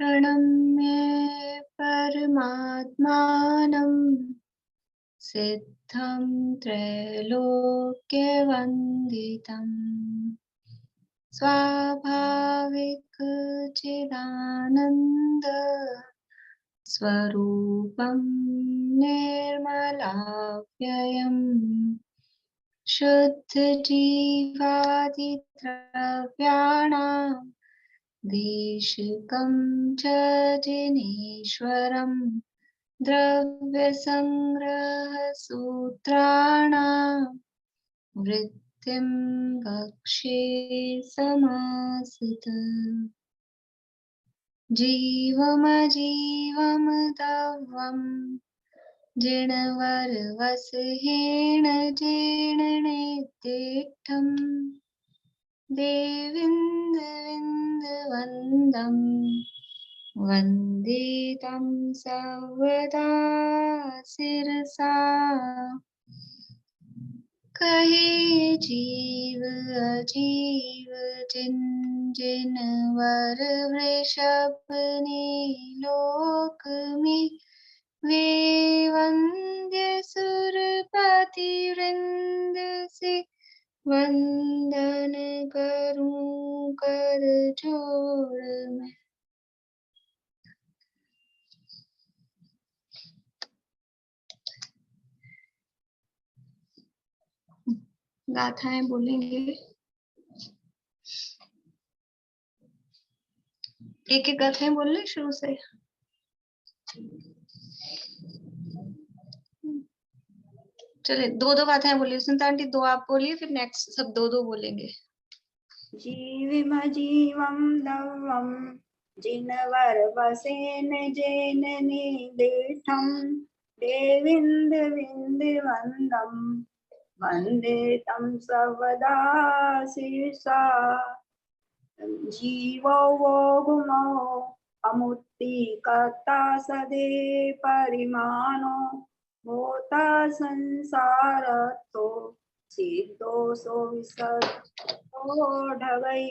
प्रणम्य परमात्मानं सिद्धं त्रैलोक्यवन्दितम् स्वाभाविक चिदानन्द स्वरूपं निर्मलाव्ययम् शुद्धजीवादिद्रव्याणां देशिकं च जिनेश्वरम् द्रव्यसंग्रहसूत्राणां वृत्तिं भक्षे समासुतम् जीवमजीवं दवं जिणवरवसहेण जीर्णनेत्तिष्ठं देविन्दविन्दवन्दं वन्दे तं सर्वदा शिरसा कहे जीव अजीव जिन जिन वर वृषभने लोक में वे वंद्य सुरपति वृंद से वंदन करूं कर जोड़ मैं। गाथाएं बोलेंगे, एक एक गाथाएं बोल ले शुरू से। चले दो दो गाथाएं बोलिए। सुनीता आंटी दो आप बोलिए, फिर नेक्स्ट सब दो दो बोलेंगे। जीवमजीवं दवं जिनवरवसेन जेन निदिष्टं देविन्दविन्दवन्दं वन्दे तं सर्वदा शिरसा जीवो वो गुमो अमुत्तिकर्ता सदे परिमाणो भूता संसारतो सिद्धोऽसो विसर्गोढवै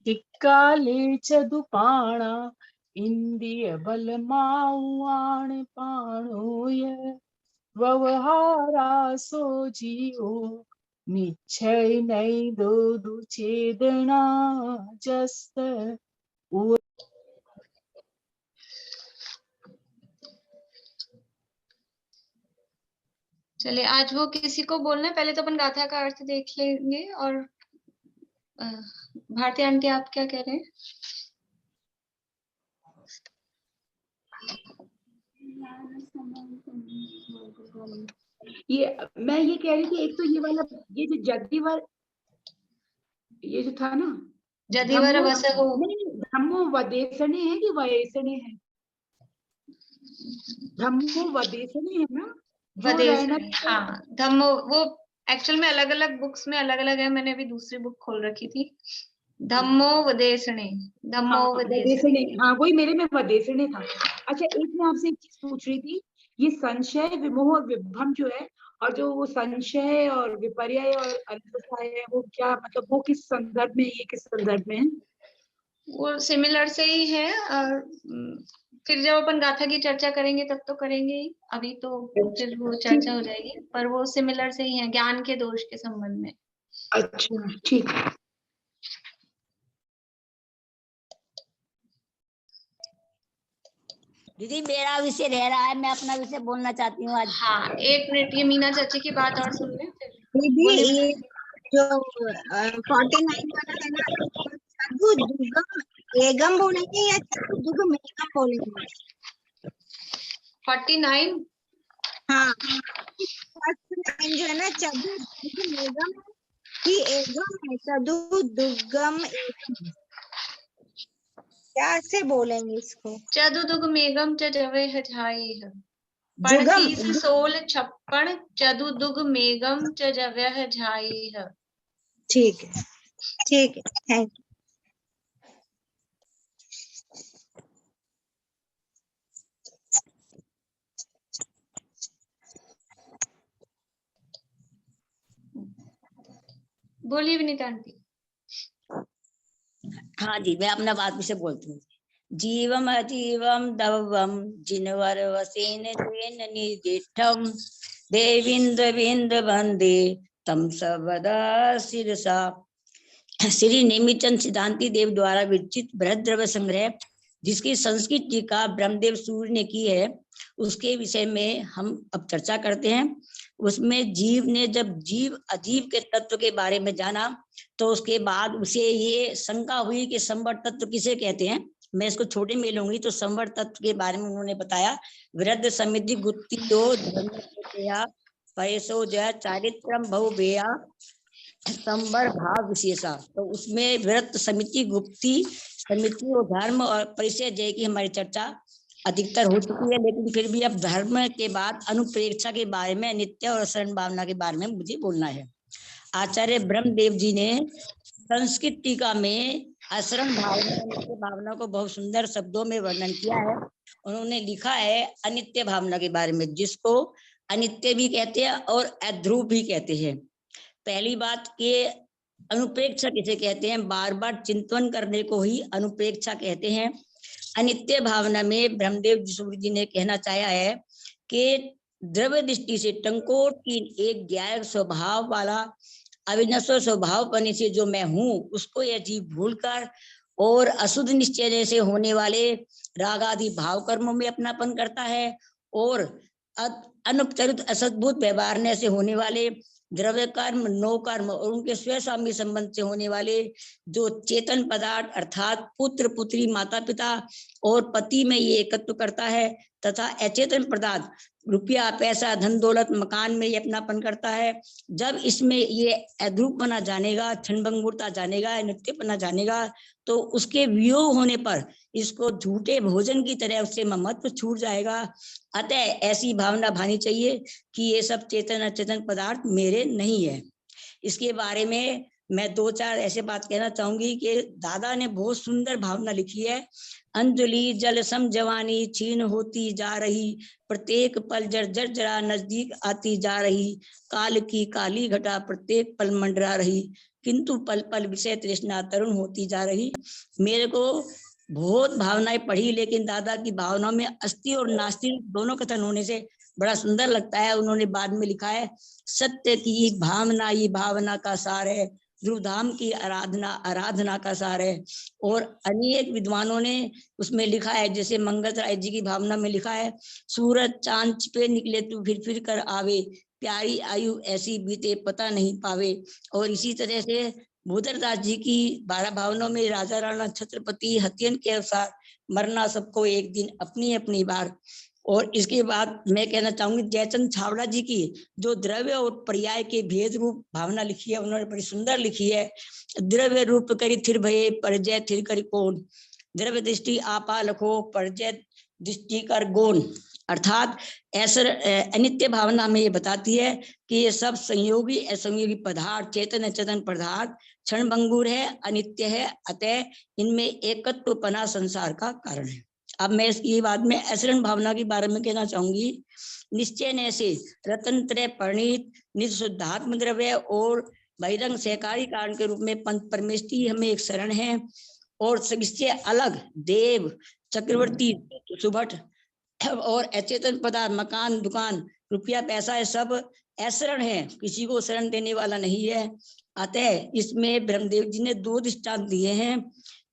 इक्काले चदुपाणा इंद्रिय बलमाउआण पाणोय व्यवहारासो जीवो निश्चय नहीं दो दुचेदना जस्त। चलिए आज वो किसी को बोलना है, पहले तो अपन गाथा का अर्थ देख लेंगे। और भारती आंटी आप क्या कह रहे हैं? ये मैं ये कह रही थी, एक तो ये वाला ये जो जदिवर ये जो था ना जदिवर वसहो, धम्मो वदेशने है कि वयसने है? धम्मो वदेशने है ना? हाँ धम्मो, वो एक्चुअल में अलग अलग बुक्स में अलग अलग है। मैंने अभी दूसरी बुक खोल रखी थी। धम्मो वदेशने, धम्मो वदेशने। हाँ वही मेरे में वदेशने था। अच्छा एक मैं आपसे एक चीज पूछ रही थी, ये संशय विमोह और विभ्रम जो है, और जो वो संशय और विपर्य और अनंतता है, वो क्या मतलब वो किस संदर्भ में, ये किस संदर्भ में है? वो सिमिलर से ही है। और फिर जब अपन गाथा की चर्चा करेंगे तब तो करेंगे ही, अभी तो फिर वो चर्चा हो जाएगी। पर वो सिमिलर से ही है, ज्ञान के दोष के संबंध में। अच्छा ठीक। दीदी मेरा विषय रह रहा है, मैं अपना विषय बोलना चाहती हूँ आज। हाँ एक मिनट, ये मीना चाची की बात और सुन लें फिर। दीदी ये जो 49 वाला है ना, चतु दुर्गम एगम बोलेंगे या चतु दुर्गम एगम बोलेंगे? 49 हाँ फर्स्ट लाइन जो है ना, चतु दुर्गम एगम की एगम है, चतु दुर्गम एगम क्या से बोलेंगे इसको? चतुदुगमेगम च जवे हठाई है। जुगम 35 16 56 चतुदुगमेगम च जवे हठाई है। ठीक है ठीक है, थैंक यू। बोलिए विनीता आंटी। हाँ जी मैं अपना बात विषय बोलती हूँ। जीवम अजीवम दवम जिनवर वसेन तेन निर्दिष्टम देविंद्र विंद्र वंदे तम सबदा शिरसा। श्री नेमिचंद सिद्धांती देव द्वारा विरचित बृहद द्रव्य संग्रह, जिसकी संस्कृत टीका ब्रह्मदेव सूर्य ने की है, उसके विषय में हम अब चर्चा करते हैं। उसमें जीव ने जब जीव अजीव के तत्व के बारे में जाना, तो उसके बाद उसे ये शंका हुई कि संवर तत्व किसे कहते हैं। मैं इसको छोटे में लूंगी तो संवर तत्व के बारे में उन्होंने बताया, वृद्ध समिति गुत्तियो धर्म पैसो जय चारित्रम बहुभेया संवर भाव विशेषा। तो उसमें व्रत समिति गुप्ती समिति और धर्म और परिचय जय की हमारी चर्चा अधिकतर हो चुकी है, लेकिन फिर भी अब धर्म के बाद अनुप्रेक्षा के बारे में, नित्य और शरण भावना के बारे में मुझे बोलना है। आचार्य ब्रह्मदेव जी ने संस्कृत टीका में अशरण भावना, नित्य भावना को बहुत सुंदर शब्दों में वर्णन किया है। उन्होंने लिखा है अनित्य भावना के बारे में, जिसको अनित्य भी कहते हैं और अध्रुव भी कहते हैं। पहली बात के अनुप्रेक्षा किसे कहते हैं, बार बार चिंतन करने को ही अनुप्रेक्षा कहते हैं। अनित्य भावना में ब्रह्मदेव सूर्य जी ने कहना चाहा है कि द्रव्य दृष्टि से टंकोट की एक ज्ञायक स्वभाव वाला अविनश्वर स्वभाव पने से जो मैं हूं, उसको यह जीव भूलकर और अशुद्ध निश्चय से होने वाले राग आदि भाव कर्मों में अपनापन करता है, और अनुपचरित असद्भुत व्यवहार से होने वाले द्रव्य कर्म, नो कर्म और उनके स्वस्वामी संबंध से होने वाले जो चेतन पदार्थ अर्थात पुत्र पुत्री माता पिता और पति में ये एकत्व करता है, तथा अचेतन पदार्थ रुपया पैसा धन दौलत मकान में ये अपनापन करता है। जब इसमें ये अध्रुवपना जानेगा, क्षणभंगुरता जानेगा, नित्यपना जानेगा, तो उसके वियोग होने पर इसको झूठे भोजन की तरह उससे ममत्व छूट जाएगा। अतः ऐसी भावना भानी चाहिए कि ये सब चेतन अचेतन पदार्थ मेरे नहीं है। इसके बारे में मैं दो चार ऐसे बात कहना चाहूंगी कि दादा ने बहुत सुंदर भावना लिखी है। अंजलि जल सम जवानी छीन होती जा रही, प्रत्येक पल जर्जर जरा नजदीक आती जा रही, काल की काली घटा प्रत्येक पल मंडरा रही, किंतु पल पल विषय तृष्णा तरुण होती जा रही। मेरे को बहुत भावनाएं पढ़ी, लेकिन दादा की भावनाओं में अस्थि और नास्ति दोनों कथन होने से बड़ा सुंदर लगता है। उन्होंने बाद में लिखा है, सत्य की भावना ही भावना का सार है, ध्रुवधाम की आराधना आराधना का सार है। और अनेक विद्वानों ने उसमें लिखा है, जैसे मंगल राय जी की भावना में लिखा है, सूरज चांद पे निकले तू फिर कर आवे, प्यारी आयु ऐसी बीते पता नहीं पावे। और इसी तरह से भूधरदास जी की 12 भावनाओं में राजा राणा छत्रपति हथियन के अनुसार मरना सबको एक दिन अपनी अपनी बार। और इसके बाद मैं कहना चाहूंगी जयचंद छावड़ा जी की जो द्रव्य और पर्याय के भेद रूप भावना लिखी है, उन्होंने बड़ी सुंदर लिखी है। द्रव्य रूप करी थिर भये परजय थिर करी कौन, द्रव्य दृष्टि आपा लखो परजय दृष्टि कर गौन। अर्थात ऐसा अनित्य भावना में ये बताती है कि ये सब संयोगी असंयोगी पदार्थ, चेतन अचेतन पदार्थ क्षणभंगुर है, अनित्य है, अतः इनमें एकत्वपना संसार का कारण है। अब मैं इसकी बाद में असरण भावना के बारे में कहना चाहूंगी। निश्चय ने से रतन त्रय परिणीत निज शुद्धात्म द्रव्य और बहिरंग सहकारी कारण के रूप में पंच परमेष्टि हमें एक शरण है, और इससे अलग देव चक्रवर्ती सुभट और अचेतन पदार्थ मकान दुकान रुपया पैसा है सब अशरण है, किसी को शरण देने वाला नहीं है। अतः इसमें ब्रह्मदेव जी ने 2 दृष्टांत दिए हैं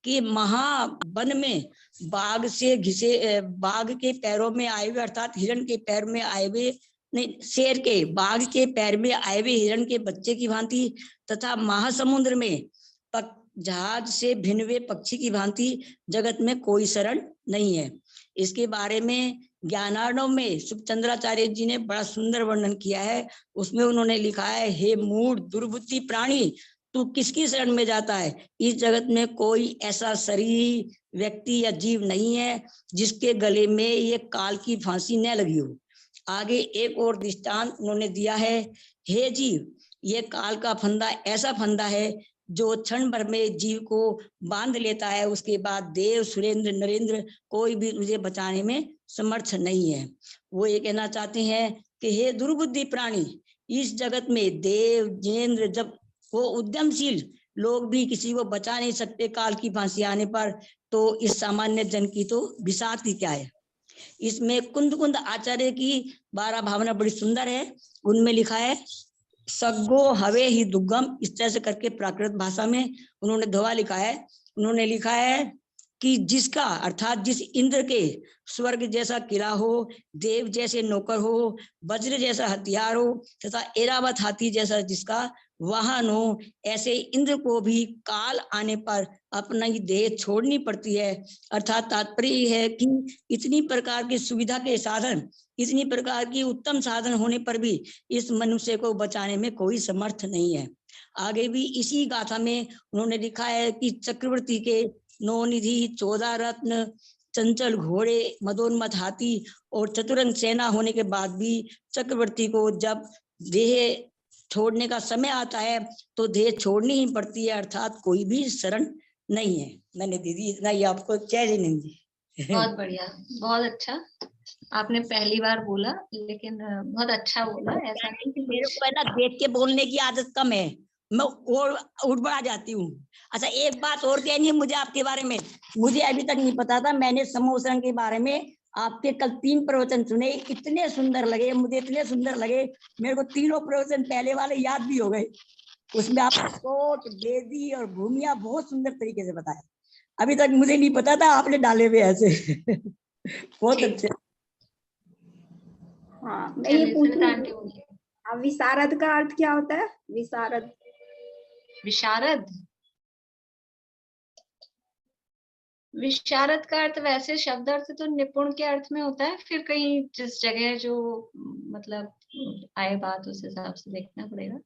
कि महावन में बाघ से घिसे, बाघ के पैरों में आए हुए अर्थात हिरण के पैर में आए हुए नहीं, शेर के बाघ के पैर में आए हुए हिरण के बच्चे की भांति, तथा महासमुद्र में जहाज से भिन्न हुए पक्षी की भांति जगत में कोई शरण नहीं है। इसके बारे में ज्ञानार्णव में सुखचंद्राचार्य जी ने बड़ा सुंदर वर्णन किया है। उसमें उन्होंने लिखा है, हे मूढ़ दुर्बुद्धि प्राणी, तू किसकी शरण में जाता है? इस जगत में कोई ऐसा शरीर व्यक्ति या जीव नहीं है जिसके गले में ये काल की फांसी न लगी हो। आगे एक और दृष्टांत उन्होंने दिया है, हे जीव, ये काल का फंदा ऐसा फंदा है जो क्षण भर में जीव को बांध लेता है, उसके बाद देव सुरेंद्र नरेंद्र कोई भी तुझे बचाने में समर्थ नहीं है। वो ये कहना चाहते हैं कि हे दुर्बुद्धि प्राणी, इस जगत में देव जिनेंद्र जब वो उद्यमशील लोग भी किसी को बचा नहीं सकते काल की फांसी आने पर, तो इस सामान्य जन की तो विषाद ही क्या है। इसमें कुंद कुंद आचार्य की 12 भावना बड़ी सुंदर है। उनमें लिखा है सग्गो हवे ही दुर्गम, इस तरह से करके प्राकृत भाषा में उन्होंने दोहा लिखा है। उन्होंने लिखा है कि जिसका अर्थात जिस इंद्र के स्वर्ग जैसा किला हो, देव जैसे नौकर हो, वज्र जैसा हथियार हो तथा एरावत हाथी जैसा जिसका वाहन हो, ऐसे इंद्र को भी काल आने पर अपना ही देह छोड़नी पड़ती है। अर्थात तात्पर्य है कि इतनी प्रकार की सुविधा के साधन, इतनी प्रकार की उत्तम साधन होने पर भी इस मनुष्य को बचाने में कोई समर्थ नहीं है। आगे भी इसी गाथा में उन्होंने लिखा है कि चक्रवर्ती के 9 निधि, 14 रत्न, चंचल घोड़े, मदोन्मत्त हाथी और चतुरंग सेना होने के बाद भी चक्रवर्ती को जब देह छोड़ने का समय आता है तो देह छोड़नी ही पड़ती है, अर्थात कोई भी शरण नहीं है। मैंने दीदी इतना ही आपको जय जिनेंद्र जी। बहुत बढ़िया, बहुत अच्छा। आपने पहली बार बोला, लेकिन बहुत अच्छा बोला। ऐसा नहीं कि मेरे कुछ को है ना देख के बोलने की आदत कम है, मैं और उठ बढ़ा जाती हूँ। अच्छा एक बात और कहनी है मुझे आपके बारे में, मुझे अभी तक नहीं पता था। मैंने समूह संघ के बारे में आपके कल 3 प्रवचन सुने, इतने सुंदर लगे मुझे, इतने सुंदर लगे मेरे को। तीनों प्रवचन पहले वाले याद भी हो गए। उसमें आप कोट, वेदी और भूमिया बहुत सुंदर तरीके से बताया। अभी तक मुझे नहीं पता था, आपने डाले हुए ऐसे। बहुत अच्छे। हाँ, मैं ये चलिए पूछ सरिता रही आंटी थी, बोलिए। विशारद का अर्थ क्या होता है? विशारद विशारद, विशारद का अर्थ वैसे शब्द अर्थ तो निपुण के अर्थ में होता है, फिर कहीं जिस जगह जो मतलब आए बात उस हिसाब से देखना पड़ेगा।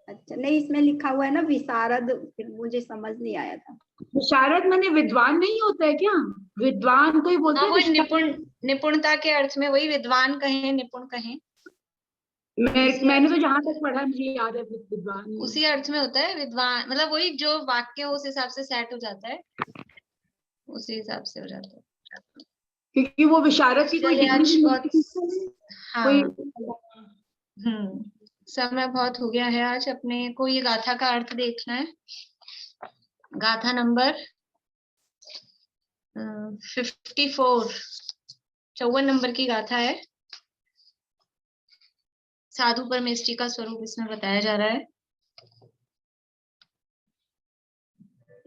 अच्छा, नहीं इसमें लिखा हुआ है ना विशारद, फिर मुझे समझ नहीं आया था। विशारद माने विद्वान नहीं होता है क्या? विद्वान को ही बोलते हाँ, हैं वो विशारद। निपुणता के अर्थ में, वही विद्वान कहें निपुण कहें, मैंने तो जहां तक पढ़ा मुझे याद है विद्वान। उसी अर्थ में होता है विद्वान। मतलब वही जो वाक्य उस हिसाब से सेट हो जाता है, उसी हिसाब से हो जाता है। क्योंकि वो विशारद की कोई चलिए डिग्री आज नहीं बहुत, मिलती, हाँ, समय बहुत हो गया है। आज अपने को ये गाथा का अर्थ देखना है। गाथा नंबर 54, 54 नंबर की गाथा है। साधु परमेष्ठी का स्वरूप इसमें बताया जा रहा है।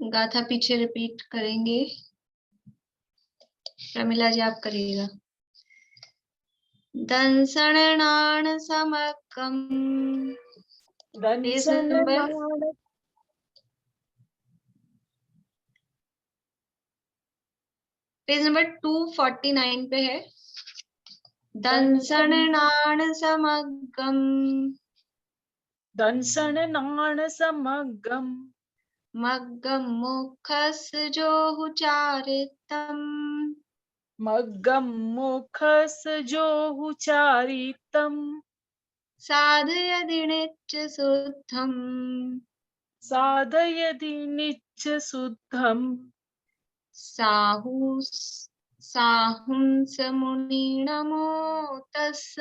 गाथा पीछे रिपीट करेंगे, प्रमिला जी आप करिएगा। दंसनान समकम, पेज नंबर पेज नंबर 249 पे है। दंसनान समगम, दंसन नाण समगम, मग्गम मुखस जो हुचारितम, मग्गम मुखस जो हुचारितम, साधयदि नित्य शुद्धम, साधयदि नित्य शुद्धम, साहुंस मुनि नमो तस्,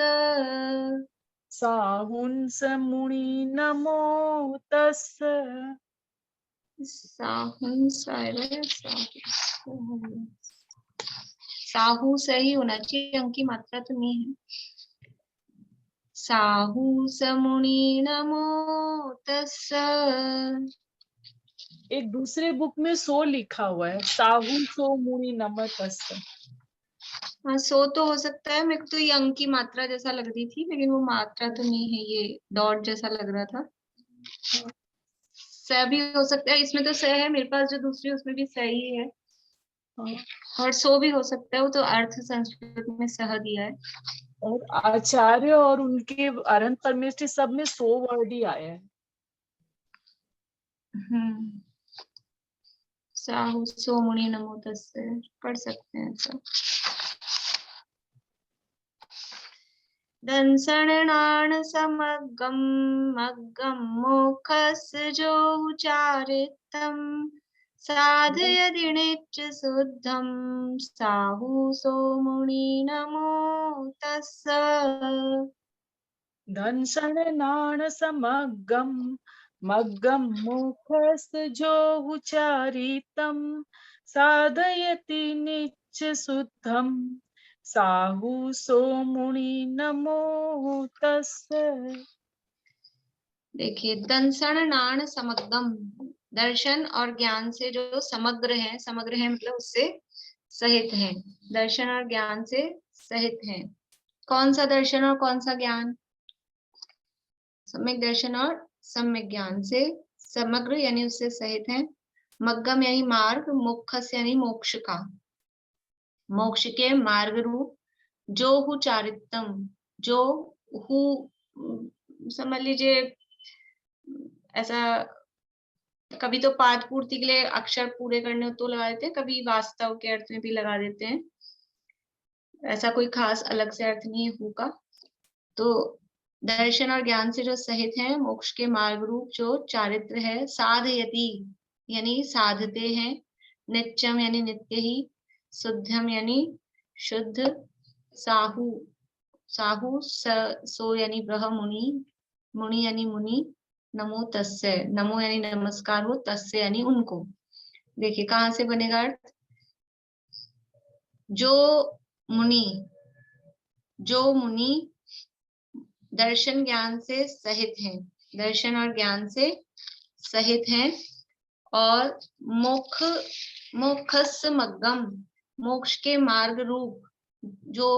साहुंस मुनि नमो तस्। साहुंस, साहू से ही होना चाहिए, अंकी मात्रा तो नहीं है। साहुंस मुनि नमो तस्। एक दूसरे बुक में सो लिखा हुआ है, साहु सो मुनि नमः तस्। हाँ, सो तो हो सकता है। मेरे को तो ये अंक की मात्रा जैसा लग रही थी, लेकिन वो मात्रा तो नहीं है, ये डॉट जैसा लग रहा था। स भी हो सकता है, इसमें तो स है मेरे पास, जो दूसरी उसमें भी स ही है। और सो भी हो सकता है, वो तो अर्थ संस्कृत में सह दिया है। और आचार्य और उनके अरहंत परमेष्ठी सब में सो वर्ड ही आया है। साहु सो मुनि नमो तस्से पढ़ सकते हैं सब। दंसनान समगम, मग्गम मुखस जो उचारितम, साधयदि नित्य शुद्धम, साहु सो मुनि नमो तस्स। दंसन नाण समगम, मग्गम मुखस्तजो उचारितं साधयति नित्य शुद्धम साहु सो मुनि नमो तस्से। देखिए, दंसन नाण समग्रम, दर्शन और ज्ञान से जो समग्र है, समग्र है मतलब उससे सहित है, दर्शन और ज्ञान से सहित है। कौन सा दर्शन और कौन सा ज्ञान? सम्यक दर्शन और सम्यक ज्ञान से समग्र यानी उससे सहित है। मग्गम यानी मार्ग, मुखस यानी मोक्ष का, मोक्ष के मार्ग रूप, जो हु चारितम, जो हु समझ लीजिए ऐसा, कभी तो पाद पूर्ति के लिए अक्षर पूरे करने तो लगा देते हैं, कभी वास्तव के अर्थ में भी लगा देते हैं, ऐसा कोई खास अलग से अर्थ नहीं है हु का। तो दर्शन और ज्ञान से जो सहित है, मोक्ष के मार्ग रूप जो चारित्र है, साधयति यानी साधते हैं, नित्यम यानी नित्य ही, शुद्धम यानी शुद्ध, साहु साहु सो यानी ब्रह्म, मुनि मुनि यानी मुनि, नमो तस्य, नमो यानी नमस्कार हो, तस्य यानी उनको। देखिए कहाँ से बनेगा अर्थ? जो मुनि, जो मुनि दर्शन ज्ञान से सहित हैं, दर्शन और ज्ञान से सहित हैं, और मोक्षस मग्गम, मोक्ष के मार्ग रूप जो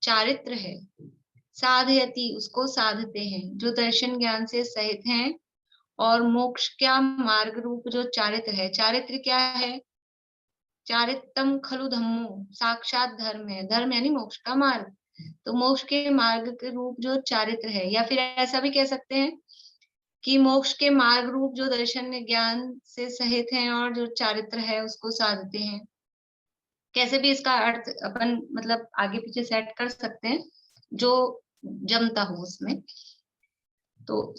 चारित्र है, साधयति उसको साधते हैं, जो दर्शन ज्ञान से सहित हैं, और मोक्ष क्या मार्ग रूप जो चारित्र है। चारित्र क्या है? चारित्रम खलु धम्मो, साक्षात धर्म है, धर्म यानी मोक्ष का मार्ग। तो मोक्ष के मार्ग के रूप जो चारित्र है, या फिर ऐसा भी कह सकते हैं कि मोक्ष के मार्ग रूप जो दर्शन ज्ञान से सहित हैं और जो चारित्र है उसको साधते हैं। कैसे भी इसका अर्थ अपन मतलब आगे पीछे सेट कर सकते हैं, जो जमता हो उसमें। तो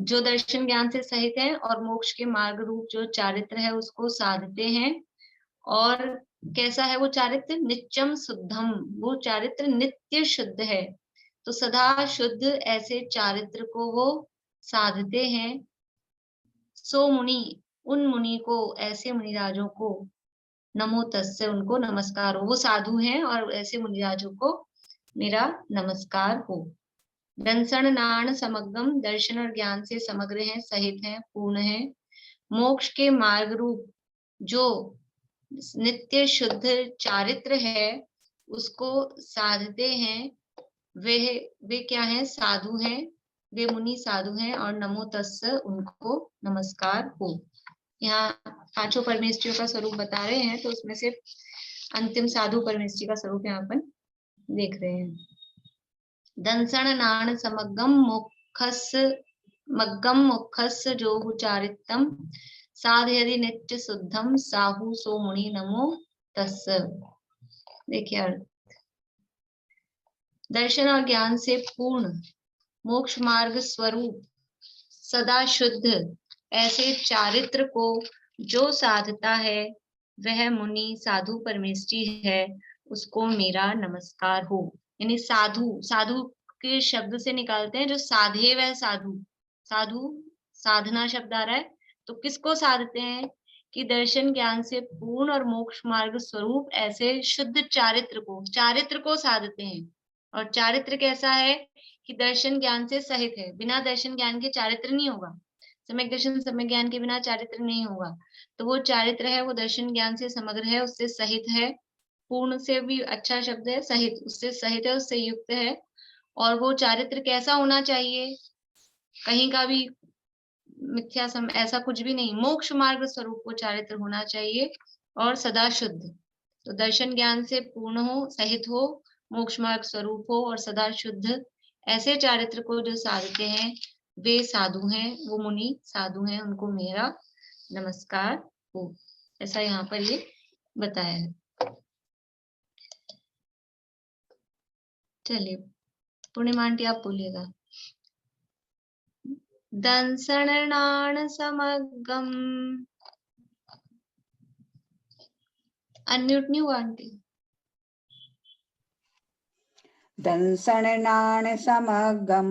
जो दर्शन ज्ञान से सहित है और मोक्ष के मार्ग रूप जो चारित्र है उसको साधते हैं। और कैसा है वो चारित्र? नित्यम शुद्धम, वो चारित्र नित्य शुद्ध है, तो सदा शुद्ध ऐसे चारित्र को वो साधते हैं। सो मुनि, उन मुनि को, ऐसे मुनिराजों को, नमो तस्से उनको नमस्कार हो, वो साधु हैं और ऐसे मुनिराजों को मेरा नमस्कार हो। दंसन नाण समग्रम, दर्शन और ज्ञान से समग्र हैं, सहित हैं, पूर्ण हैं। मोक्ष के मार्ग रूप जो नित्य शुद्ध चारित्र है उसको साधते हैं। वे क्या हैं? साधु हैं, वे मुनि साधु हैं, और नमो तस्स उनको नमस्कार हो। यहाँ पांचों परमेष्ठियों का स्वरूप बता रहे हैं, तो उसमें से अंतिम साधु परमेष्ठि का स्वरूप यहाँ पर देख रहे हैं। दंसन नाण समग्गम मुखस, मग्गम मुखस जो हुचारितम साधयति नित्य शुद्धम साहु सो मुनि नमो तस्स। देखिए अर्थ, दर्शन और ज्ञान से पूर्ण मोक्ष मार्ग स्वरूप सदा शुद्ध ऐसे चारित्र को जो साधता है वह मुनि साधु परमेष्ठी है, उसको मेरा नमस्कार हो। यानी साधु, साधु के शब्द से निकालते हैं जो साधे वह साधु, साधु साधना शब्द आ रहा है, तो किसको साधते हैं? कि दर्शन ज्ञान से पूर्ण और मोक्ष मार्ग स्वरूप ऐसे शुद्ध चारित्र को साधते हैं। और चारित्र कैसा है? कि दर्शन ज्ञान से सहित है, बिना दर्शन ज्ञान के चारित्र नहीं होगा, सम्यक दर्शन सम्यक ज्ञान के बिना चारित्र नहीं होगा। तो वो चारित्र है, वो दर्शन ज्ञान से समग्र है, उससे सहित है, पूर्ण से भी अच्छा शब्द है, सहित, उससे सहित है, उससे युक्त है। और वो चारित्र कैसा होना चाहिए? कहीं का भी मिथ्या ऐसा कुछ भी नहीं, मोक्ष मार्ग स्वरूप वो चारित्र होना चाहिए और सदा शुद्ध। तो दर्शन ज्ञान से पूर्ण हो, सहित हो, मोक्ष मार्ग स्वरूप हो और सदा शुद्ध, ऐसे चारित्र को जो साधते हैं वे साधु हैं, वो मुनि साधु हैं, उनको मेरा नमस्कार हो। ऐसा यहाँ पर ये बताया है। चलिए पूर्णिमा आंटी आप बोलिएगा। दंसनाण समग्गम, अनम्यूट नहीं हुआ आंटी। दंसनाण समग्गम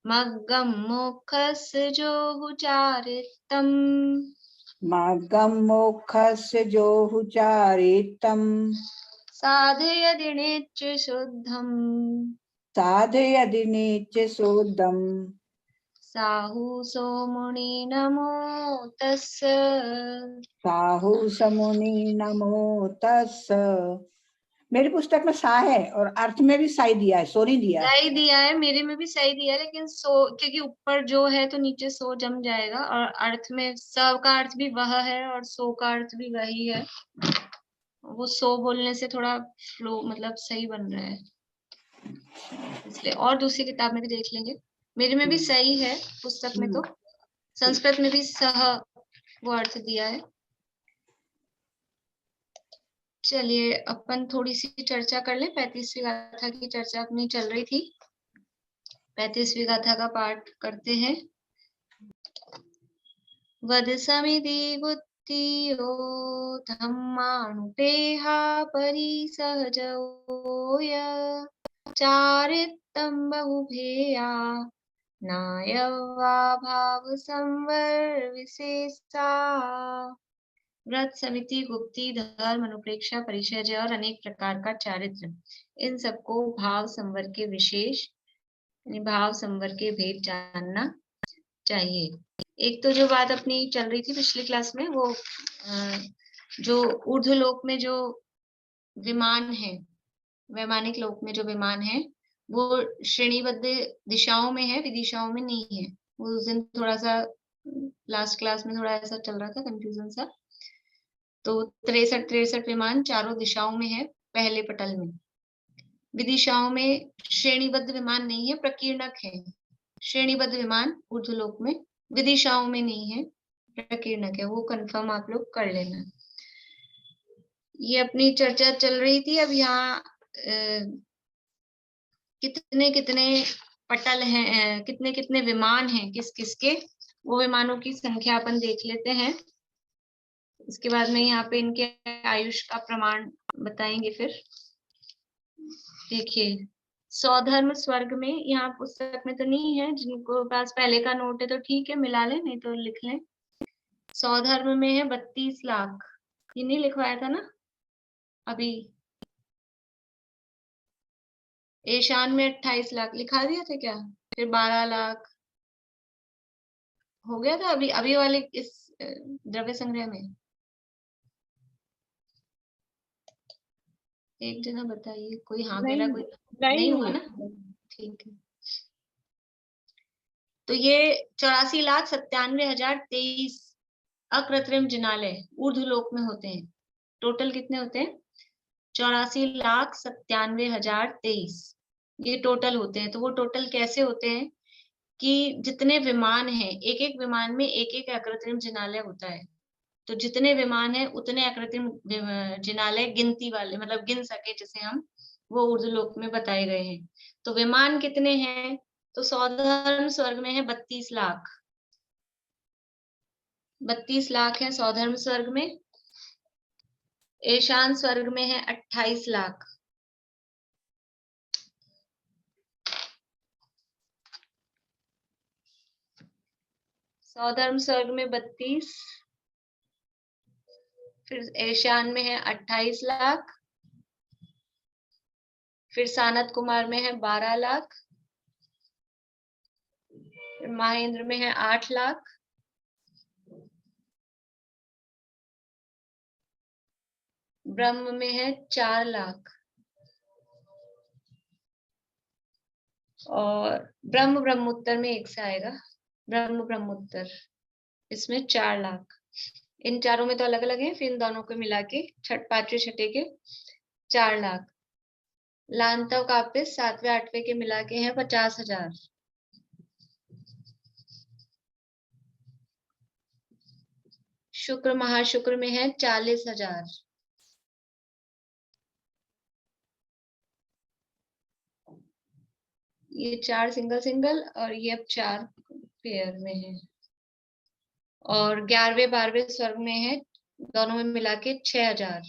मग्गम मोक्षस्य जो हुचारितम मार्गम मोक्षस्य जो हुचारितम साधयति नित्य शुद्धम साधयति नित्य शोधम साहु सो मुनि नमो तस्य साहु समुनि नमो तस्। मेरी पुस्तक में सा है और अर्थ में भी साई दिया है, सोरी दिया है। सही दिया है, मेरे में भी सही दिया है, लेकिन सो क्योंकि ऊपर जो है तो नीचे सो जम जाएगा, और अर्थ में स का अर्थ भी वह है और सो का अर्थ भी वही है। वो सो बोलने से थोड़ा फ्लो मतलब सही बन रहा है इसलिए। और दूसरी किताब में भी देख लेंगे, मेरे में भी सही है पुस्तक में, तो संस्कृत में भी सह वो अर्थ दिया है। चलिए अपन थोड़ी सी चर्चा कर लें। 35वीं गाथा की चर्चा अपनी चल रही थी, 35वीं गाथा का पाठ करते हैं। वद समिति बुद्धियो धम्मानुपेहा परिसहजोय चारित्तम बहुभेया नायवा भाव संवर विशेषा। व्रत, समिति, गुप्ती, धर्म, अनुप्रेक्षा, परिचर्या और अनेक प्रकार का चारित्र, इन सबको भाव संवर के विशेष यानी भाव संवर के भेद जानना चाहिए। एक तो जो बात अपनी चल रही थी पिछली क्लास में, वो जो ऊर्ध्वलोक में जो विमान है, वैमानिक लोक में जो विमान है, वो श्रेणीबद्ध दिशाओं में है, विदिशाओं में नहीं है। वो उस दिन थोड़ा सा लास्ट क्लास में थोड़ा ऐसा चल रहा था, कंफ्यूजन सा। तो 63 विमान चारों दिशाओं में है पहले पटल में। विदिशाओं में श्रेणीबद्ध विमान नहीं है, प्रकीर्णक है। श्रेणीबद्ध विमान ऊर्ध्वलोक में, विदिशाओं में नहीं है, प्रकीर्णक है। वो कंफर्म आप लोग कर लेना। ये अपनी चर्चा चल रही थी। अब यहाँ कितने कितने पटल हैं, कितने कितने विमान हैं, किस किसके, वो विमानों की संख्या अपन देख लेते हैं। इसके बाद में यहाँ पे इनके आयुष का प्रमाण बताएंगे। फिर देखिए, सौधर्म स्वर्ग में, यहाँ पुस्तक में तो नहीं है, जिनको पास पहले का नोट है तो ठीक है मिला लें, नहीं तो लिख लें। सौधर्म में है 32 लाख, ये नहीं लिखवाया था ना अभी। ईशान में 28 लाख लिखा दिया था क्या? फिर 12 लाख हो गया था अभी अभी वाले इस द्रव्य संग्रह में। एक जगह बताइए कोई, हाँ मेरा कोई नहीं हुआ ना, ठीक है। तो ये 84,97,023 अकृत्रिम जिनालय ऊर्ध्वलोक में होते हैं। टोटल कितने होते हैं? 84,97,023 ये टोटल होते हैं। तो वो टोटल कैसे होते हैं कि जितने विमान हैं, एक एक विमान में एक एक अकृत्रिम जिनालय होता है। तो जितने विमान है उतने अकृत्रिम जिनालय गिनती वाले, मतलब गिन सके जिसे हम, वो ऊर्ध्वलोक में बताए गए हैं। तो विमान कितने हैं? तो सौधर्म स्वर्ग में है 32 लाख, 32 लाख है सौधर्म स्वर्ग में। ईशान स्वर्ग में है 28 लाख। सौधर्म स्वर्ग में 32, फिर ईशान में है 28 लाख, फिर सानत कुमार में है 12 लाख, फिर महेंद्र में है 8 लाख, ब्रह्म में है 4 लाख, और ब्रह्मोत्तर में एक से आएगा, ब्रह्मोत्तर, इसमें 4 लाख। इन चारों में तो अलग अलग है, फिर इन दोनों को मिला के पांचवे छठे के 4 लाख। लांतव कापिस 7वें 8वें के मिला के हैं 50,000। शुक्र महाशुक्र में है 40,000। ये 4 सिंगल सिंगल और ये अब 4 पेयर में है। और 11वें 12वें स्वर्ग में है, दोनों में मिला के 6,000।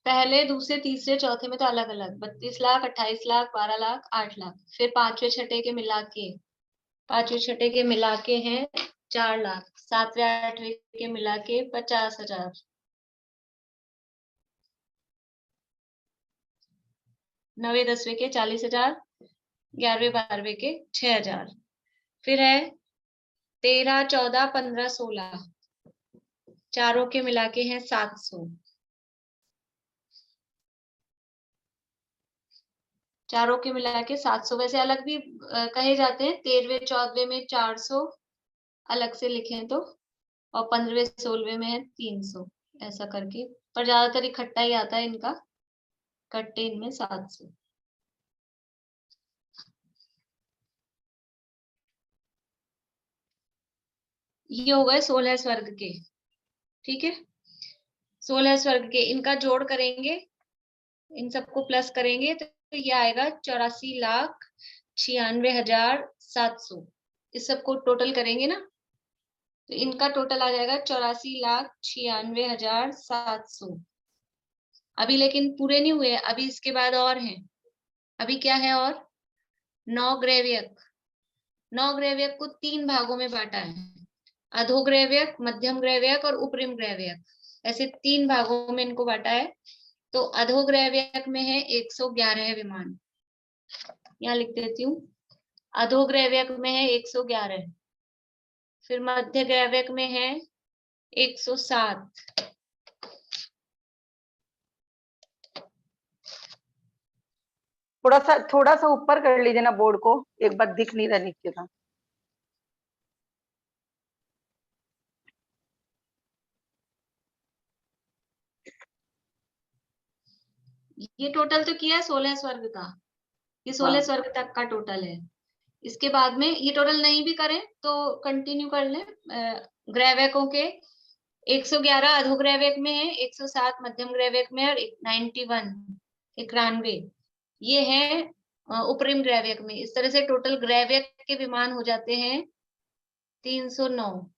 पहले, दूसरे, तीसरे, चौथे में तो अलग अलग 32 लाख, 28 लाख, 12 लाख, 8 लाख। फिर पांचवे छठे के मिला के हैं 4 लाख। सातवें आठवें के मिला के 50,000। 9वें 10वें के 40,000। 11वें 12वें के 6,000। फिर है 13, 14, 15, 16। चारों के मिला के हैं 700। चारों के मिला के 700। वैसे अलग भी कहे जाते हैं। 13वें 14वें में 400 अलग से लिखें तो, और 15वें 16वें में है 300, ऐसा करके। पर ज्यादातर इकट्ठा ही आता है इनका, कट्टे इनमें 700। ये हो गए 16 स्वर्ग के। ठीक है, 16 स्वर्ग के इनका जोड़ करेंगे, इन सबको प्लस करेंगे तो ये आएगा 84,96,700। इस सबको टोटल करेंगे ना, तो इनका टोटल आ जाएगा 84,96,700। अभी लेकिन पूरे नहीं हुए, अभी इसके बाद और हैं। अभी क्या है और? 9 ग्रैव्यक। 9 ग्रैव्यक को 3 भागों में बांटा है। अधोग्रैव्यक, मध्यम ग्रैव्यक और उपरिम ग्रैव्यक, ऐसे 3 भागों में इनको बांटा है। तो अधोग्रैव्यक में है 111 विमान। यहाँ लिख देती हूँ, अधोग्रैव्यक में है 111। फिर मध्य ग्रैव्यक में है 107। थोड़ा सा ऊपर कर लीजिए ना बोर्ड को, एक बार दिख नहीं रहा नीचे का। ये टोटल तो किया है 16 स्वर्ग का। ये 16 स्वर्ग तक का टोटल है। इसके बाद में ये टोटल नहीं भी करें तो कंटिन्यू कर लें। ग्रैव्यकों के 111 अधोग्रैव्यक में है, 107 मध्यम ग्रैव्यक में और 91 ये है उपरिम ग्रैव्यक में। इस तरह से टोटल ग्रैव्यक के विमान हो जाते हैं 309।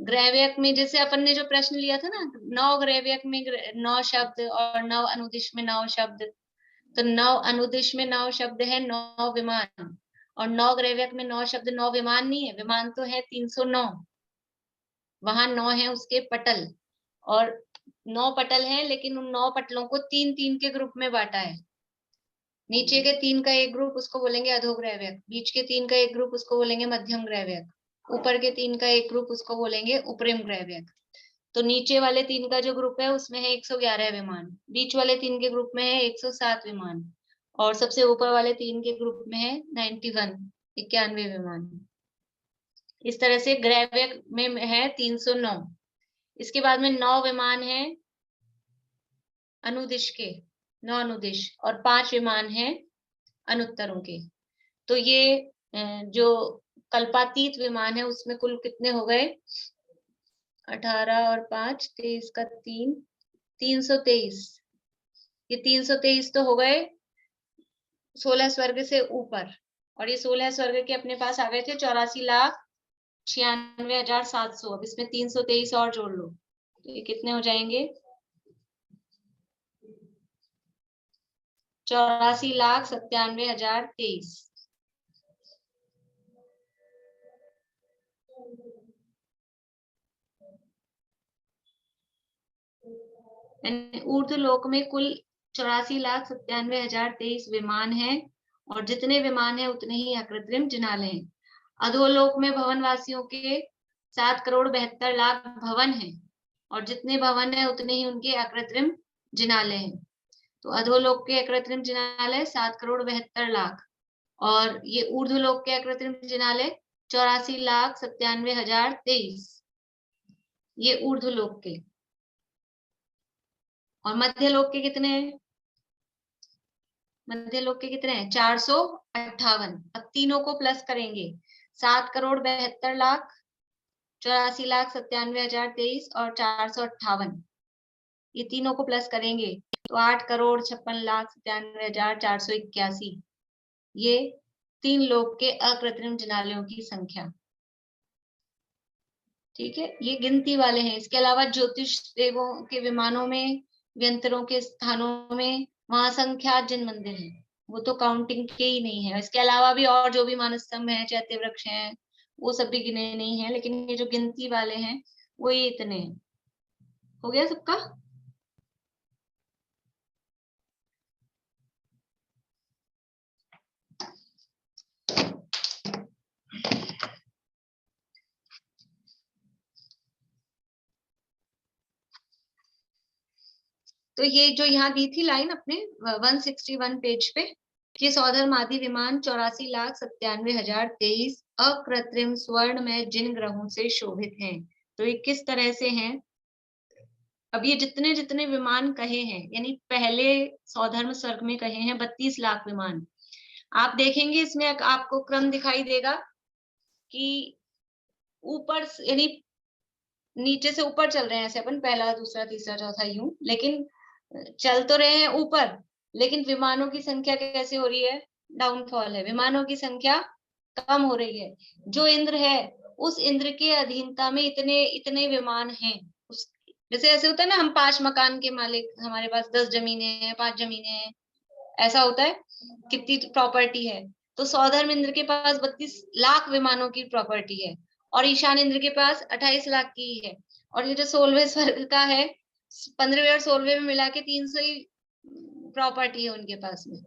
ग्रैव्यक में जैसे अपन ने जो प्रश्न लिया था ना, 9 ग्रैव्यक में 9 शब्द और 9 अनुदिश में 9 शब्द, तो 9 अनुदिश में 9 शब्द है 9 विमान, और 9 ग्रैव्यक में 9 शब्द 9 विमान नहीं है, विमान तो है 309। वहां 9 है उसके पटल, और 9 पटल हैं, लेकिन उन 9 पटलों को 3-3 के ग्रुप में बांटा है। नीचे के 3 का एक ग्रुप उसको बोलेंगे अधोग्रैव्यक, बीच के 3 का एक ग्रुप उसको बोलेंगे मध्यम ग्रैव्यक, ऊपर के 3 का एक ग्रुप उसको बोलेंगे उपरिम ग्रैव्यक। तो नीचे वाले 3 का जो ग्रुप है उसमें है 111 विमान, बीच वाले 3 के ग्रुप में है 107 विमान, और सबसे ऊपर वाले 3 के ग्रुप में है 91 विमान। इस तरह से ग्रैव्यक में है 309। इसके बाद में 9 विमान है अनुदिश के, 9 अनुदिश, और 5 विमान है अनुत्तरों के। तो ये जो कल्पातीत विमान है उसमें कुल कितने हो गए? 18 और 5, 23 का 3, 323। ये 323 तो हो गए 16 स्वर्ग से ऊपर, और ये 16 स्वर्ग के अपने पास आ गए थे 84,96,700। अब इसमें 323 और जोड़ लो, तो ये कितने हो जाएंगे? 84,97,023। ऊर्ध्व लोक में कुल 84,97,023 विमान हैं, और जितने विमान हैं उतने ही अकृत्रिम जिनाले हैं। अधोलोक में भवनवासियों के 7,72,00,000 भवन हैं, और जितने भवन हैं उतने ही उनके अकृत्रिम जिनाले हैं। तो अधोलोक के अकृत्रिम जिनालय 7,72,00,000, और ये ऊर्ध्वलोक के अकृत्रिम जिनालय 84,97,023। ये ऊर्ध्वलोक के। और मध्यलोक के कितने हैं? मध्यलोक के कितने हैं? 458। अब तीनों को प्लस करेंगे, 7,72,00,000, 84,97,023 और 458। ये तीनों को प्लस करेंगे तो 8,56,97,481। ये 3 लोक के अकृत्रिम जिनालयों की संख्या। ठीक है, ये गिनती वाले हैं। इसके अलावा ज्योतिष देवों के विमानों में, व्यंतरों के स्थानों में महासंख्यात जिन मंदिर हैं वो तो काउंटिंग के ही नहीं है। इसके अलावा भी और जो भी मानस स्तंभ है, चैत्य वृक्ष हैं, वो सब भी गिने नहीं है, लेकिन ये जो गिनती वाले हैं वो ये इतने हैं। हो गया सबका? तो ये जो यहाँ दी थी लाइन अपने 161 पेज पे, ये सौधर्म आदि विमान 84,97,023 अकृत्रिम स्वर्ण में जिन ग्रहों से शोभित हैं। तो ये किस तरह से हैं? अब ये जितने जितने विमान कहे हैं, यानी पहले सौधर्म स्वर्ग में कहे हैं 32 लाख विमान। आप देखेंगे इसमें आपको क्रम दिखाई देगा कि ऊपर यानी नीचे से ऊपर चल रहे हैं ऐसे अपन, पहला दूसरा तीसरा चौथा यूं, लेकिन चल तो रहे हैं ऊपर, लेकिन विमानों की संख्या कैसे हो रही है? डाउनफॉल है, विमानों की संख्या कम हो रही है। जो इंद्र है उस इंद्र के अधीनता में इतने इतने विमान हैं। जैसे ऐसे होता है ना, हम 5 मकान के मालिक, हमारे पास 10 जमीनें हैं, 5 जमीनें हैं, ऐसा होता है, कितनी प्रॉपर्टी है। तो सौधर्म इंद्र के पास 32 लाख विमानों की प्रॉपर्टी है, और ईशान इंद्र के पास 28 लाख की है। और ये जो 16वें स्वर्ग का है, 15वें और 16वें में मिला के 300 ही प्रॉपर्टी है उनके पास में।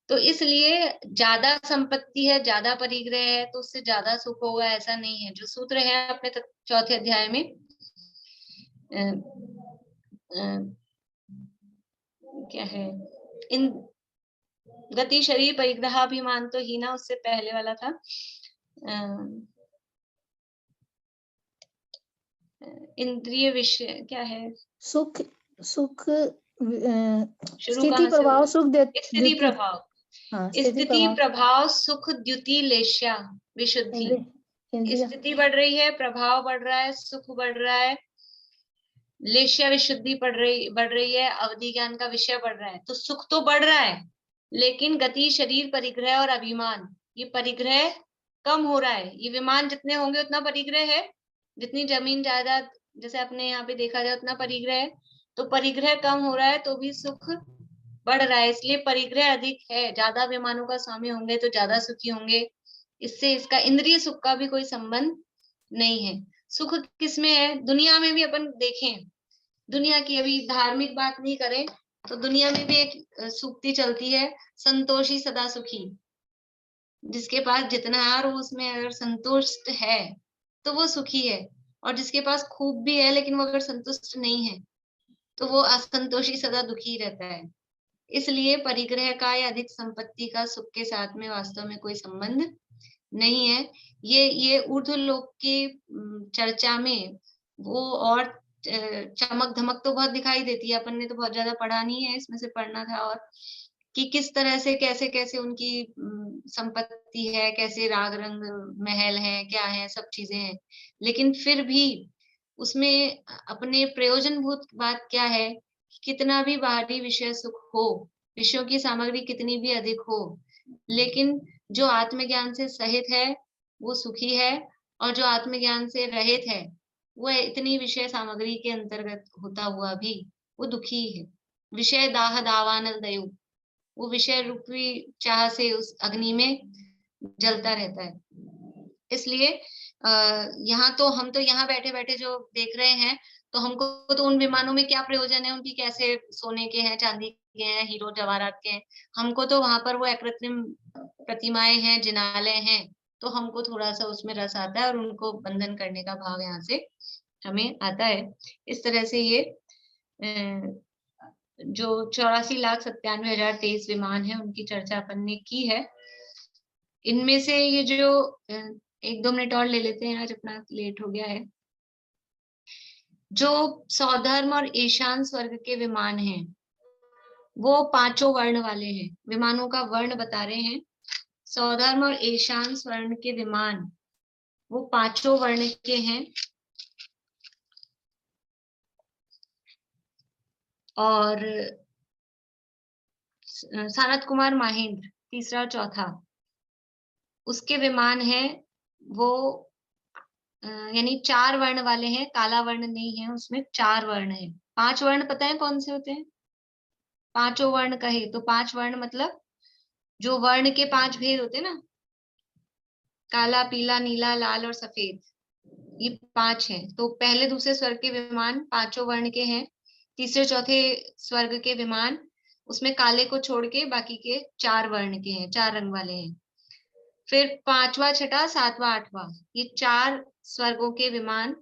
तो इसलिए ज्यादा संपत्ति है, ज्यादा परिग्रह है, तो उससे ज्यादा सुख होगा ऐसा नहीं है। जो सूत्र है अपने चौथे अध्याय में, क्या है, इन गति शरीर परिग्रहाभिमान तो ही ना, उससे पहले वाला था इंद्रिय विषय, क्या है, सुख सुख स्थिति प्रभाव सुख स्थिति प्रभाव, हाँ, स्थिति प्रभाव सुख द्युति लेश्या विशुद्धि। स्थिति बढ़ रही है, प्रभाव बढ़ रहा है, सुख बढ़ रहा है, लेश्या विशुद्धि बढ़ रही है, अवधि ज्ञान का विषय बढ़ रहा है। तो सुख तो बढ़ रहा है, लेकिन गति शरीर परिग्रह और अभिमान, ये परिग्रह कम हो रहा है। ये विमान जितने होंगे उतना परिग्रह है, जितनी जमीन जायदाद जैसे अपने यहाँ पे देखा जाए उतना परिग्रह है। तो परिग्रह कम हो रहा है तो भी सुख बढ़ रहा है, इसलिए परिग्रह अधिक है। ज्यादा विमानों का स्वामी होंगे तो ज्यादा सुखी होंगे। इससे इसका इंद्रिय सुख का भी कोई संबंध नहीं है। सुख किसमें है? दुनिया में भी अपन देखें, दुनिया की अभी धार्मिक बात नहीं करें तो दुनिया में भी एक सूक्ति चलती है, संतोषी सदा सुखी। जिसके पास जितना है और उसमें अगर संतुष्ट है तो वो सुखी है, और जिसके पास खूब भी है लेकिन वो अगर संतुष्ट नहीं है तो वो असंतोषी सदा दुखी रहता है। इसलिए परिग्रह का या अधिक संपत्ति का सुख के साथ में वास्तव में कोई संबंध नहीं है। ये ऊर्ध्व लोक की चर्चा में वो और चमक धमक तो बहुत दिखाई देती है। अपन ने तो बहुत ज्यादा पढ़ा नहीं है, इसमें से पढ़ना था, और कि किस तरह से कैसे कैसे उनकी संपत्ति है, कैसे राग रंग महल है, क्या है, सब चीजें हैं। लेकिन फिर भी उसमें अपने प्रयोजनभूत बात क्या है, कितना भी बाहरी विषय सुख हो, विषयों की सामग्री कितनी भी अधिक हो, लेकिन जो आत्मज्ञान से सहित है वो सुखी है, और जो आत्मज्ञान से रहित है वो इतनी विषय सामग्री के अंतर्गत होता हुआ भी वो दुखी है। विषय दाह दावानल दयु, वो विषय रूपी चाह से उस अग्नि में जलता रहता है। इसलिए यहाँ तो हम तो यहाँ बैठे बैठे जो देख रहे हैं, तो हमको तो उन विमानों में क्या प्रयोजन है, उनकी कैसे सोने के हैं, चांदी के हैं, हीरो जवाहरात के हैं। हमको तो वहां पर वो अकृत्रिम प्रतिमाएं हैं, जिनालय हैं, तो हमको थोड़ा सा उसमें रस आता है और उनको बंधन करने का भाव यहाँ से हमें आता है। इस तरह से ये जो 84,97,023 विमान है उनकी चर्चा अपन ने की है। इनमें से ये जो 1-2 मिनट और ले लेते हैं, आज अपना लेट हो गया है। जो सौधर्म और ईशान स्वर्ग के विमान हैं वो 5 वर्ण वाले हैं। विमानों का वर्ण बता रहे हैं। सौधर्म और ईशान स्वर्ण के विमान वो 5 वर्ण के हैं, और सारथ कुमार महेंद्र तीसरा चौथा, उसके विमान है वो यानी 4 वर्ण वाले हैं, काला वर्ण नहीं है उसमें, 4 वर्ण है। 5 वर्ण पता है कौन से होते हैं? पांचों वर्ण कहे तो 5 वर्ण मतलब जो वर्ण के 5 भेद होते हैं ना, काला, पीला, नीला, लाल और सफेद, ये 5 हैं। तो पहले दूसरे स्वर्ग के विमान पांचों वर्ण के हैं। तीसरे चौथे स्वर्ग के विमान उसमें काले को छोड़ के बाकी के 4 वर्ण के हैं, 4 रंग वाले हैं। फिर 5वां, 6वां, 7वां, 8वां, ये 4 स्वर्गों के विमान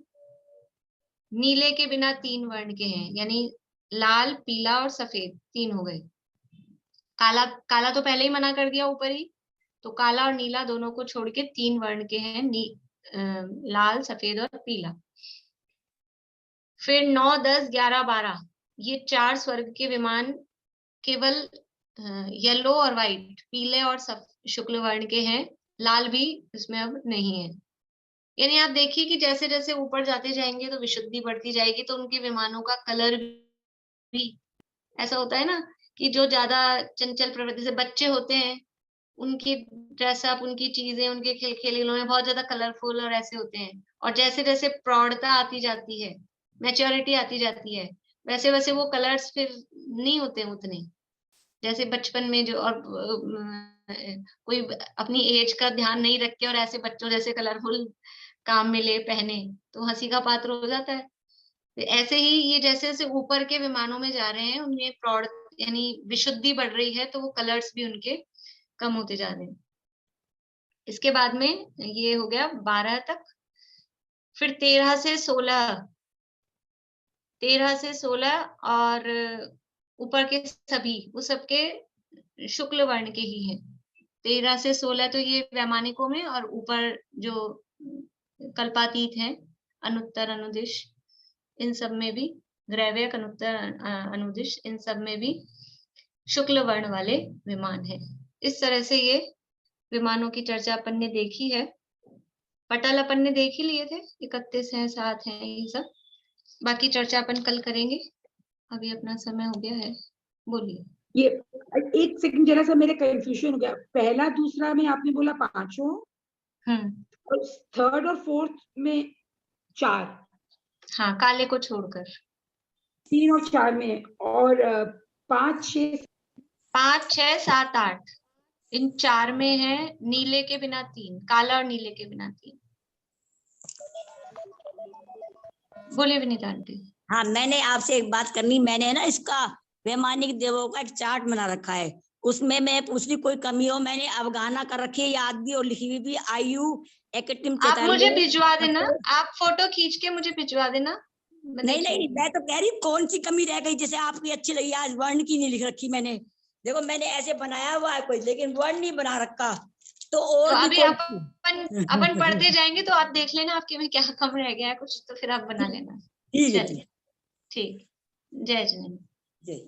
नीले के बिना 3 वर्ण के हैं, यानी लाल, पीला और सफेद 3 हो गए। काला, काला तो पहले ही मना कर दिया ऊपर ही, तो काला और नीला दोनों को छोड़ के 3 वर्ण के हैं, लाल, सफेद और पीला। फिर 9, 10, 11, 12 ये 4 स्वर्ग के विमान केवल येलो और व्हाइट, पीले और शुक्ल वर्ण के हैं, लाल भी इसमें अब नहीं है। यानी आप देखिए कि जैसे जैसे ऊपर जाते जाएंगे तो विशुद्धि बढ़ती जाएगी, तो उनके विमानों का कलर भी ऐसा होता है ना कि जो ज्यादा चंचल प्रवृत्ति से बच्चे होते हैं, उनकी ड्रेसअप, उनकी चीजें, उनके खिलखिलाने बहुत ज्यादा कलरफुल और ऐसे होते हैं। और जैसे जैसे प्रौढ़ता आती जाती है, मैच्योरिटी आती जाती है, वैसे वैसे वो कलर्स फिर नहीं होते उतने जैसे बचपन में। जो और कोई अपनी एज का ध्यान नहीं रख के और ऐसे बच्चों जैसे कलरफुल काम में ले पहने तो हंसी का पात्र हो जाता है। तो ऐसे ही ये जैसे जैसे ऊपर के विमानों में जा रहे हैं, उनमें प्रौढ़ यानी विशुद्धि बढ़ रही है, तो वो कलर्स भी उनके कम होते जा रहे हैं। इसके बाद में ये हो गया 12 तक। फिर 13 से 16 और ऊपर के सभी वो सबके शुक्ल वर्ण के ही हैं। 13 से 16 तो ये वैमानिकों में, और ऊपर जो कल्पातीत हैं, अनुत्तर, अनुदिश, इन सब में भी, ग्रैव्यक, अनुत्तर, अनुदिश, इन सब में भी शुक्ल वर्ण वाले विमान है। इस तरह से ये विमानों की चर्चा अपन ने देखी है। पटल अपन ने देख ही लिए थे, 31 हैं, 7 हैं, ये सब। बाकी चर्चा अपन कल करेंगे। अभी अपना समय हो गया है, बोलिए। ये एक सेकंड जरा सा मेरे कंफ्यूजन हो गया। पहला दूसरा में आपने बोला 5, और थर्ड और फोर्थ में 4। हाँ, काले को छोड़कर 3 और 4 में, और 5, 6, 7, 8 इन 4 में है नीले के बिना 3, काला और नीले के बिना 3। बोलिए विनीता आंटी। हाँ, मैंने आपसे एक बात करनी, मैंने ना इसका वैमानिक देवों का एक चार्ट बना रखा है, उसमें मैं पूछ रही कोई कमी हो, मैंने अवगाहना कर रखी है, याद भी और लिखी हुई भी। आयु एकटिम आप मुझे भिजवा देना, आप फोटो खींच के मुझे भिजवा देना। नहीं, मैं तो कह रही कौन सी कमी रह गई, जैसे आपकी अच्छी लगी, आज वर्ण की नहीं लिख रखी मैंने। देखो मैंने ऐसे बनाया हुआ है कोई, लेकिन वर्ण नहीं बना रखा। तो और तो भी अपन पढ़ते जाएंगे तो आप देख लेना आपके में क्या कम रह गया है कुछ, तो फिर आप बना लेना। ठीक है, ठीक। जय जिनेन्द्र। जय।